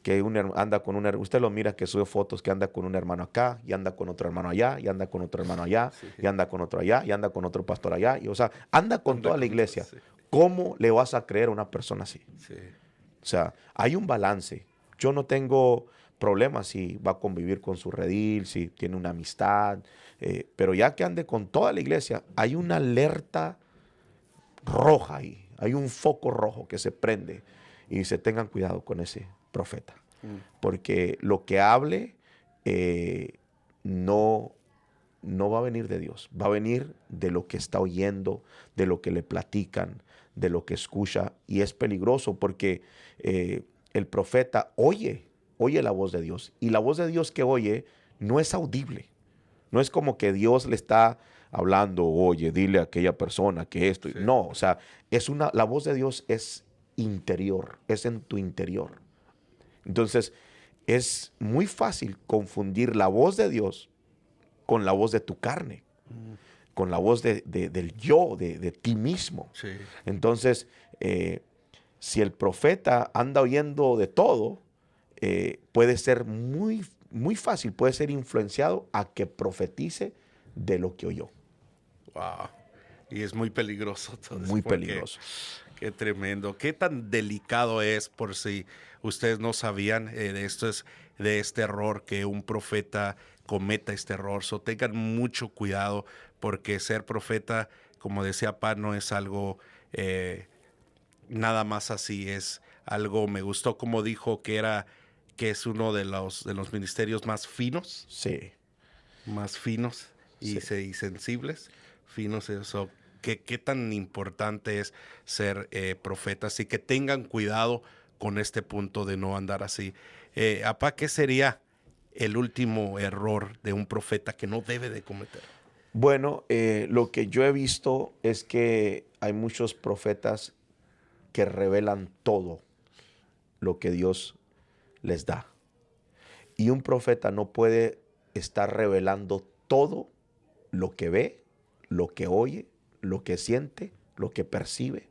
que anda con usted lo mira que sube fotos que anda con un hermano acá, y anda con otro hermano allá, y anda con otro hermano allá, Sí. y anda con otro allá, y anda con otro pastor allá. O sea, anda con toda la iglesia. Sí. ¿Cómo le vas a creer a una persona así? Sí. O sea, hay un balance. Yo no tengo problemas si va a convivir con su redil, si tiene una amistad, pero ya que ande con toda la iglesia, hay una alerta roja ahí, hay un foco rojo que se prende y se tengan cuidado con ese profeta, porque lo que hable no, no va a venir de Dios, va a venir de lo que está oyendo, de lo que le platican, de lo que escucha, y es peligroso porque el profeta oye la voz de Dios, y la voz de Dios que oye no es audible. No es como que Dios le está hablando, oye, dile a aquella persona que esto. Sí. No, o sea, la voz de Dios es interior, es en tu interior. Entonces, es muy fácil confundir la voz de Dios con la voz de tu carne, con la voz del yo, de ti mismo. Sí. Entonces, si el profeta anda oyendo de todo, puede ser muy fácil, puede ser influenciado a que profetice de lo que oyó. Wow. Y es muy peligroso todo eso. Muy peligroso. Qué tremendo. Qué tan delicado es, por si ustedes no sabían, de este error, que un profeta cometa este error. Tengan mucho cuidado, porque ser profeta, como decía Pa, no es algo nada más así. Es algo, me gustó como dijo que es uno de los ministerios más finos. Sí. Más finos y sensibles. Finos, eso. ¿Qué tan importante es ser profetas? Y que tengan cuidado con este punto de no andar así. Apá, ¿qué sería el último error de un profeta que no debe de cometer? Bueno, lo que yo he visto es que hay muchos profetas que revelan todo lo que Dios les da. Y un profeta no puede estar revelando todo lo que ve, lo que oye, lo que siente, lo que percibe.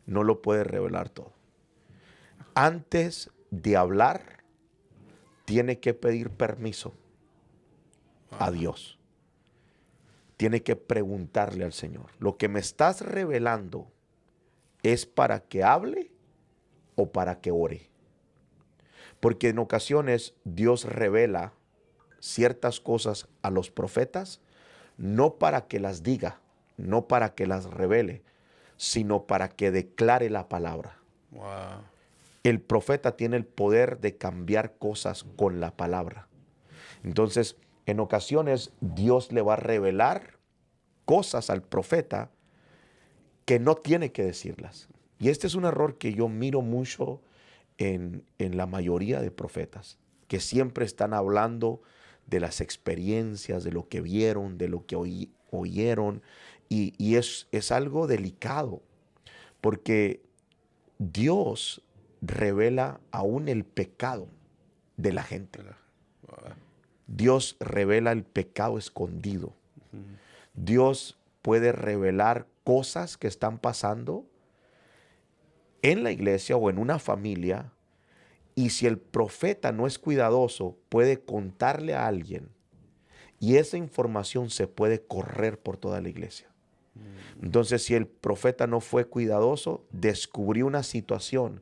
No lo puede revelar todo. Antes de hablar, tiene que pedir permiso a Dios. Tiene que preguntarle al Señor, ¿lo que me estás revelando es para que hable o para que ore? Porque en ocasiones Dios revela ciertas cosas a los profetas, no para que las diga, no para que las revele, sino para que declare la palabra. Wow. El profeta tiene el poder de cambiar cosas con la palabra. Entonces, en ocasiones, Dios le va a revelar cosas al profeta que no tiene que decirlas. Y este es un error que yo miro mucho en la mayoría de profetas, que siempre están hablando de las experiencias, de lo que vieron, de lo que oyeron, y es algo delicado, porque Dios revela aún el pecado de la gente. Wow. Dios revela el pecado escondido. Dios puede revelar cosas que están pasando en la iglesia o en una familia, y si el profeta no es cuidadoso, puede contarle a alguien y esa información se puede correr por toda la iglesia. Entonces, si el profeta no fue cuidadoso, descubrió una situación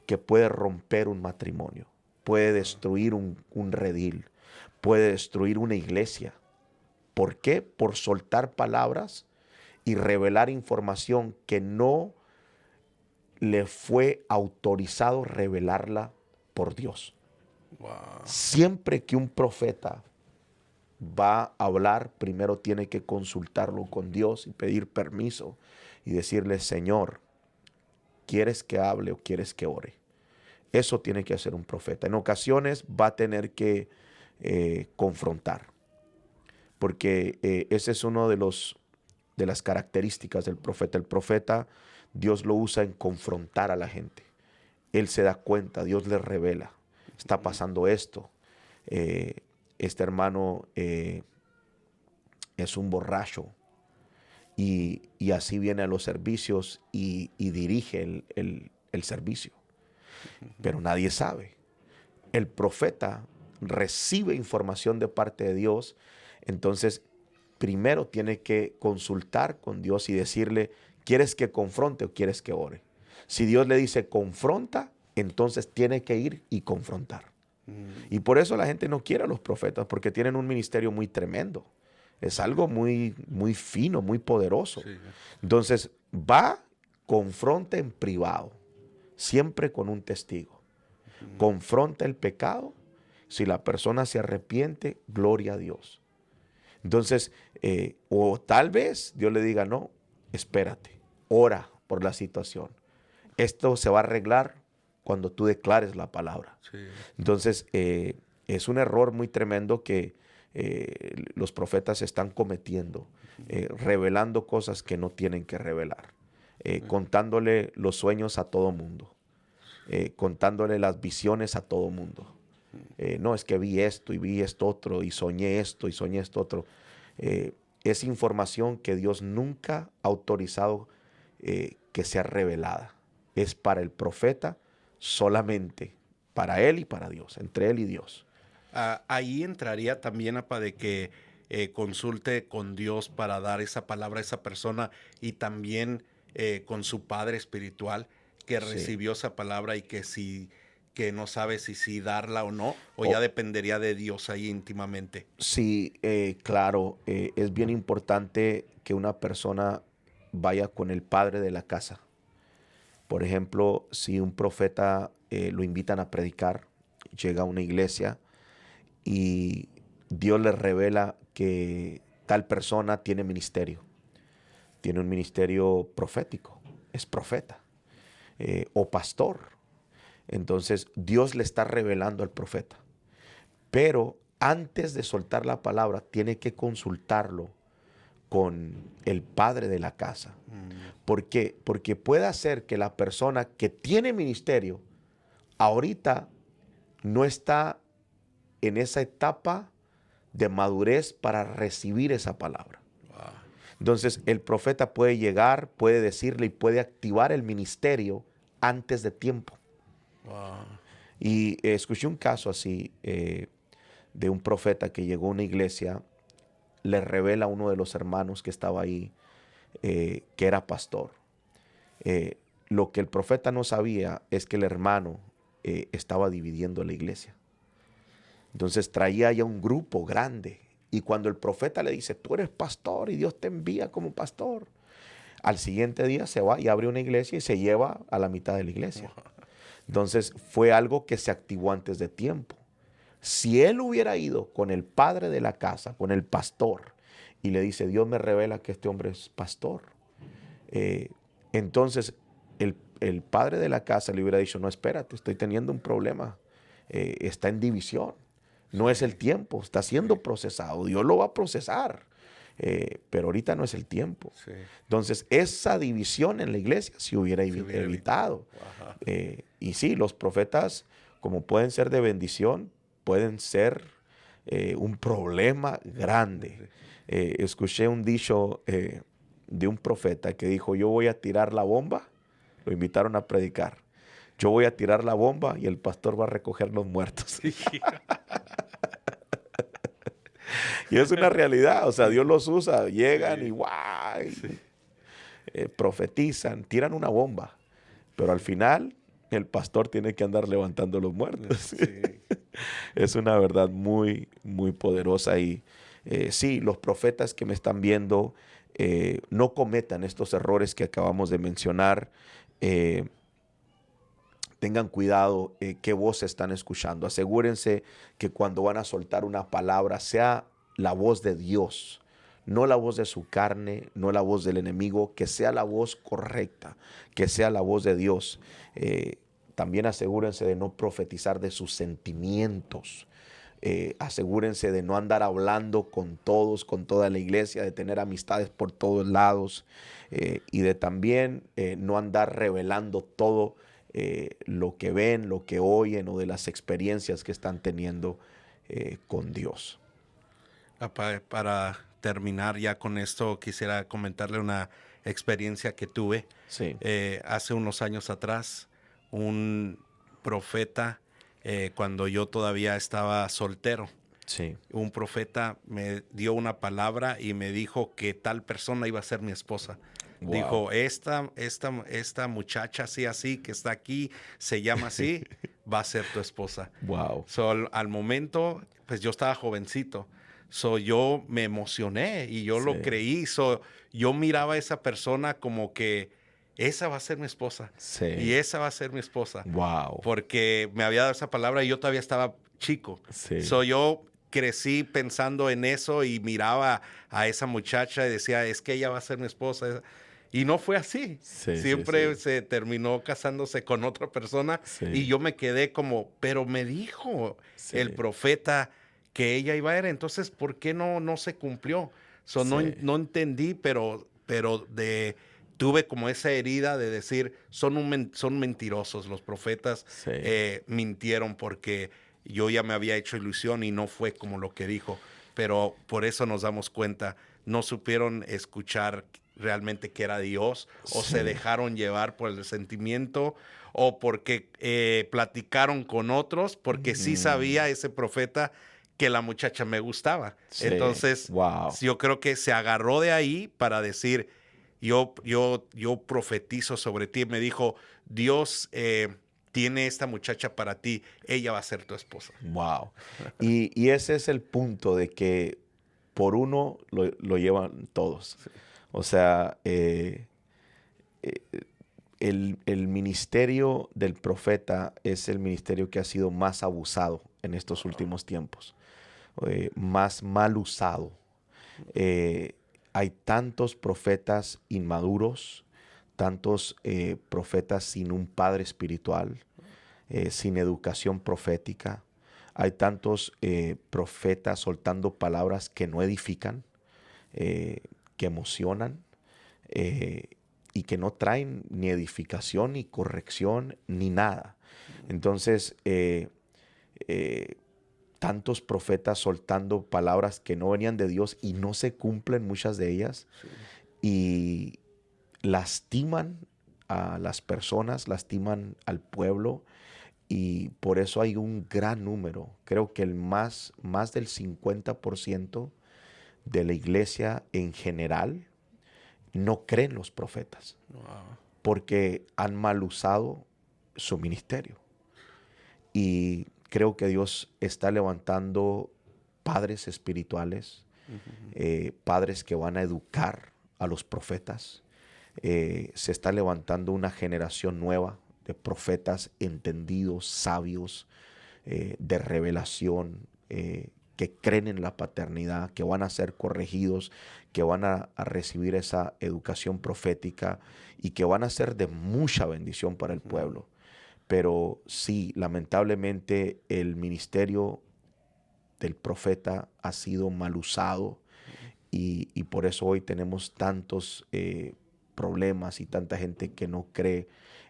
que puede romper un matrimonio, puede destruir un redil, puede destruir una iglesia. ¿Por qué? Por soltar palabras y revelar información que no le fue autorizado revelarla por Dios. Wow. Siempre que un profeta va a hablar, primero tiene que consultarlo con Dios y pedir permiso y decirle: Señor, ¿quieres que hable o quieres que ore? Eso tiene que hacer un profeta. En ocasiones va a tener que confrontar, porque ese es uno de las características del profeta. El profeta, Dios lo usa en confrontar a la gente. Él se da cuenta, Dios le revela: está pasando esto, este hermano es un borracho, y así viene a los servicios y dirige el servicio. Pero nadie sabe. El profeta recibe información de parte de Dios, entonces primero tiene que consultar con Dios y decirle: ¿quieres que confronte o quieres que ore? Si Dios le dice confronta, entonces tiene que ir y confrontar. Y por eso la gente no quiere a los profetas, porque tienen un ministerio muy tremendo. Es algo muy, muy fino, muy poderoso. Sí. Entonces va, confronta en privado, siempre con un testigo. Confronta el pecado. Si la persona se arrepiente, gloria a Dios. Entonces, o tal vez Dios le diga: no, espérate, ora por la situación. Esto se va a arreglar cuando tú declares la palabra. Sí. Entonces, es un error muy tremendo que los profetas están cometiendo, revelando cosas que no tienen que revelar, contándole los sueños a todo mundo, contándole las visiones a todo mundo. No, es que vi esto y vi esto otro y soñé esto otro. Es información que Dios nunca ha autorizado que sea revelada. Es para el profeta solamente, para él y para Dios, entre él y Dios. Ahí entraría también, apa, de que consulte con Dios para dar esa palabra a esa persona, y también con su padre espiritual que Sí. recibió esa palabra y que no sabe si darla o no, o O- ya dependería de Dios ahí íntimamente. Sí, claro, es bien importante que una persona vaya con el padre de la casa. Por ejemplo, si un profeta lo invitan a predicar, llega a una iglesia y Dios le revela que tal persona tiene un ministerio profético, es profeta o pastor. Entonces Dios le está revelando al profeta. Pero antes de soltar la palabra, tiene que consultarlo con el padre de la casa. ¿Por qué? Porque puede ser que la persona que tiene ministerio ahorita no está en esa etapa de madurez para recibir esa palabra. Wow. Entonces el profeta puede llegar, puede decirle y puede activar el ministerio antes de tiempo. Wow. Y escuché un caso así de un profeta que llegó a una iglesia, le revela a uno de los hermanos que estaba ahí que era pastor. Lo que el profeta no sabía es que el hermano estaba dividiendo la iglesia. Entonces traía ya un grupo grande. Y cuando el profeta le dice: tú eres pastor y Dios te envía como pastor, Al siguiente día se va y abre una iglesia y se lleva a la mitad de la iglesia. Entonces fue algo que se activó antes de tiempo. Si él hubiera ido con el padre de la casa, con el pastor, y le dice, Dios me revela que este hombre es pastor, entonces el padre de la casa le hubiera dicho, no, espérate, estoy teniendo un problema, está en división, no es el tiempo, está siendo procesado, Dios lo va a procesar, pero ahorita no es el tiempo. Sí. Entonces esa división en la iglesia se hubiera evitado. Y sí, los profetas, como pueden ser de bendición, pueden ser un problema grande. Escuché un dicho de un profeta que dijo, yo voy a tirar la bomba, lo invitaron a predicar, yo voy a tirar la bomba y el pastor va a recoger los muertos. Sí. Y es una realidad, o sea, Dios los usa, llegan y guay, profetizan, tiran una bomba, pero al final el pastor tiene que andar levantando los muertos. Sí. Es una verdad muy, muy poderosa y sí, los profetas que me están viendo, no cometan estos errores que acabamos de mencionar. Tengan cuidado qué voz están escuchando. Asegúrense que cuando van a soltar una palabra sea la voz de Dios, no la voz de su carne, no la voz del enemigo, que sea la voz correcta, que sea la voz de Dios. También asegúrense de no profetizar de sus sentimientos. Asegúrense de no andar hablando con todos, con toda la iglesia, de tener amistades por todos lados y de también no andar revelando todo lo que ven, lo que oyen o de las experiencias que están teniendo con Dios. Para terminar ya con esto, quisiera comentarle una experiencia que tuve. Sí. Hace unos años atrás, un profeta, cuando yo todavía estaba soltero, Sí. un profeta me dio una palabra y me dijo que tal persona iba a ser mi esposa. Wow. Dijo, esta muchacha así, que está aquí, se llama así, va a ser tu esposa. Wow. So, al momento, pues yo estaba jovencito. So, yo me emocioné y yo lo creí. So, yo miraba a esa persona como que esa va a ser mi esposa. Sí. Y esa va a ser mi esposa. Wow. Porque me había dado esa palabra y yo todavía estaba chico. Sí. So, yo crecí pensando en eso y miraba a esa muchacha y decía, es que ella va a ser mi esposa. Y no fue así. Sí, Siempre sí. se terminó casándose con otra persona y yo me quedé como, pero me dijo el profeta que ella iba a ir, entonces, ¿por qué no se cumplió? So, no entendí, pero tuve como esa herida de decir, son mentirosos los profetas, mintieron porque yo ya me había hecho ilusión y no fue como lo que dijo, pero por eso nos damos cuenta, no supieron escuchar realmente que era Dios o se dejaron llevar por el sentimiento o porque platicaron con otros, porque sí sabía ese profeta que la muchacha me gustaba. Entonces, yo creo que se agarró de ahí para decir, yo profetizo sobre ti. Me dijo, Dios tiene esta muchacha para ti, ella va a ser tu esposa. Wow. Y ese es el punto de que por uno lo llevan todos. Sí. O sea, el ministerio del profeta es el ministerio que ha sido más abusado en estos últimos tiempos, más mal usado. Hay tantos profetas inmaduros, tantos profetas sin un padre espiritual, sin educación profética. Hay tantos profetas soltando palabras que no edifican, que emocionan y que no traen ni edificación, ni corrección, ni nada. Entonces, tantos profetas soltando palabras que no venían de Dios y no se cumplen muchas de ellas y lastiman a las personas, lastiman al pueblo. Y por eso hay un gran número, creo que más del 50% de la iglesia en general no creen los profetas. Wow. Porque han mal usado su ministerio. Y creo que Dios está levantando padres espirituales, padres que van a educar a los profetas, Se está levantando una generación nueva de profetas entendidos, sabios, de revelación, que creen en la paternidad, que van a ser corregidos, que van a recibir esa educación profética y que van a ser de mucha bendición para el pueblo. Pero sí, lamentablemente el ministerio del profeta ha sido mal usado y por eso hoy tenemos tantos problemas y tanta gente que no cree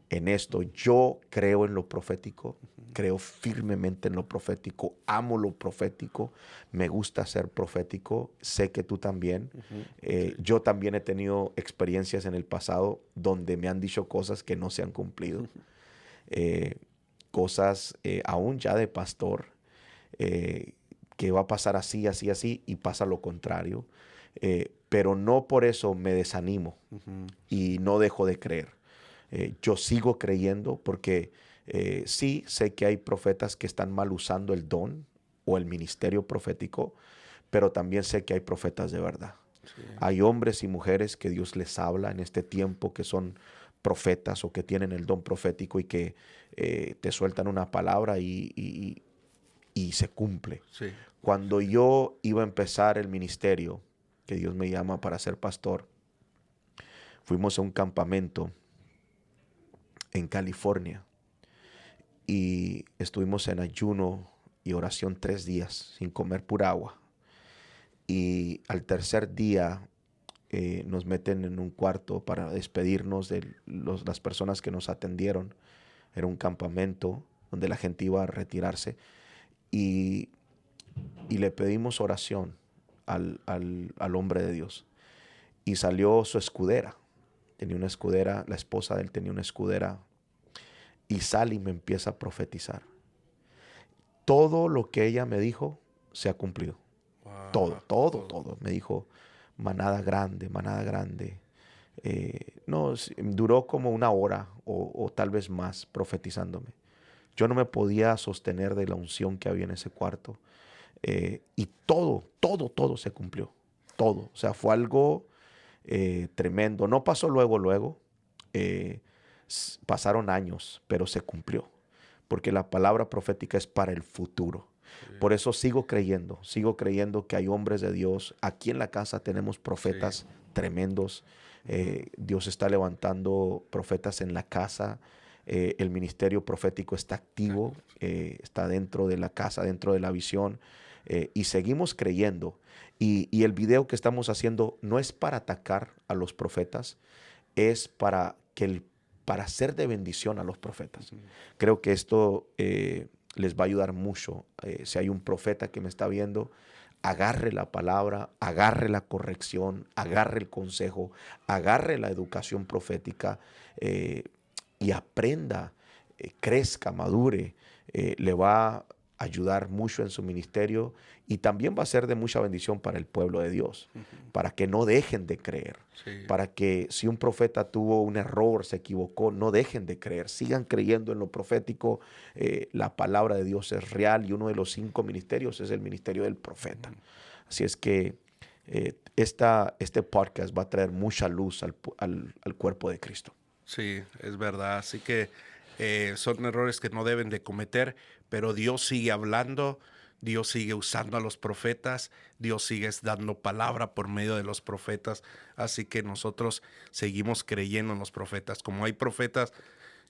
en esto. Yo creo en lo profético, creo firmemente en lo profético, amo lo profético, me gusta ser profético, sé que tú también. Sí. Yo también he tenido experiencias en el pasado donde me han dicho cosas que no se han cumplido. Cosas aún ya de pastor, que va a pasar así, así, así, y pasa lo contrario. Pero no por eso me desanimo y no dejo de creer. Yo sigo creyendo porque sí sé que hay profetas que están mal usando el don o el ministerio profético, pero también sé que hay profetas de verdad. Sí. Hay hombres y mujeres que Dios les habla en este tiempo que son profetas o que tienen el don profético y que te sueltan una palabra y se cumple. Sí. Cuando yo iba a empezar el ministerio, que Dios me llama para ser pastor, fuimos a un campamento en California y estuvimos en ayuno y oración 3 días sin comer pura agua. Y al tercer día nos meten en un cuarto para despedirnos de las personas que nos atendieron. Era un campamento donde la gente iba a retirarse y le pedimos oración al hombre de Dios. Y salió su escudera. Tenía una escudera, la esposa de él tenía una escudera. Y sale y me empieza a profetizar. Todo lo que ella me dijo se ha cumplido. Wow. Todo. Me dijo, manada grande, manada grande. No, duró como una hora o tal vez más profetizándome. Yo no me podía sostener de la unción que había en ese cuarto. Y todo se cumplió. Todo. O sea, fue algo tremendo. No pasó luego. Pasaron años, pero se cumplió. Porque la palabra profética es para el futuro. Por eso sigo creyendo que hay hombres de Dios. Aquí en la casa tenemos profetas tremendos. Dios está levantando profetas en la casa. El ministerio profético está activo, está dentro de la casa, dentro de la visión. Y seguimos creyendo. Y el video que estamos haciendo no es para atacar a los profetas, es para ser de bendición a los profetas. Creo que esto les va a ayudar mucho. Si hay un profeta que me está viendo, agarre la palabra, agarre la corrección, agarre el consejo, agarre la educación profética y aprenda, crezca, madure. Le va a ayudar mucho en su ministerio y también va a ser de mucha bendición para el pueblo de Dios, para que no dejen de creer, para que si un profeta tuvo un error, se equivocó, no dejen de creer, sigan creyendo en lo profético. La palabra de Dios es real y uno de los 5 ministerios es el ministerio del profeta. Así es que este podcast va a traer mucha luz al cuerpo de Cristo. Sí, es verdad. Así que son errores que no deben de cometer, pero Dios sigue hablando, Dios sigue usando a los profetas, Dios sigue dando palabra por medio de los profetas. Así que nosotros seguimos creyendo en los profetas. Como hay profetas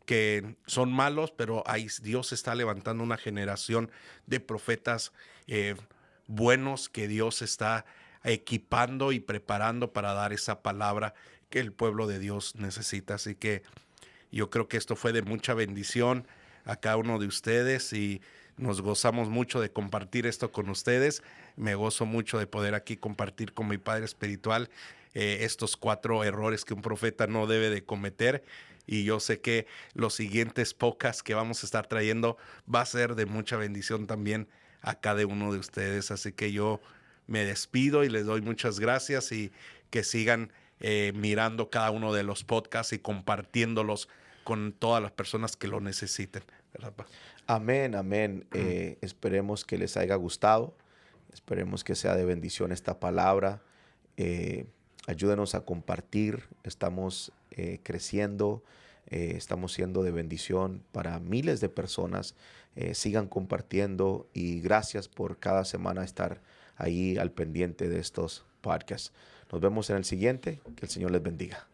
que son malos, pero Dios está levantando una generación de profetas buenos que Dios está equipando y preparando para dar esa palabra que el pueblo de Dios necesita. Así que yo creo que esto fue de mucha bendición a cada uno de ustedes y nos gozamos mucho de compartir esto con ustedes. Me gozo mucho de poder aquí compartir con mi padre espiritual estos 4 errores que un profeta no debe de cometer. Y yo sé que los siguientes podcasts que vamos a estar trayendo va a ser de mucha bendición también a cada uno de ustedes. Así que yo me despido y les doy muchas gracias y que sigan mirando cada uno de los podcasts y compartiéndolos con todas las personas que lo necesiten. ¿Verdad, pa? Amén. Esperemos que les haya gustado. Esperemos que sea de bendición esta palabra. ayúdenos a compartir. Estamos creciendo, estamos siendo de bendición para miles de personas. Sigan compartiendo y gracias por cada semana estar ahí al pendiente de estos podcasts. Nos vemos en el siguiente. Que el Señor les bendiga.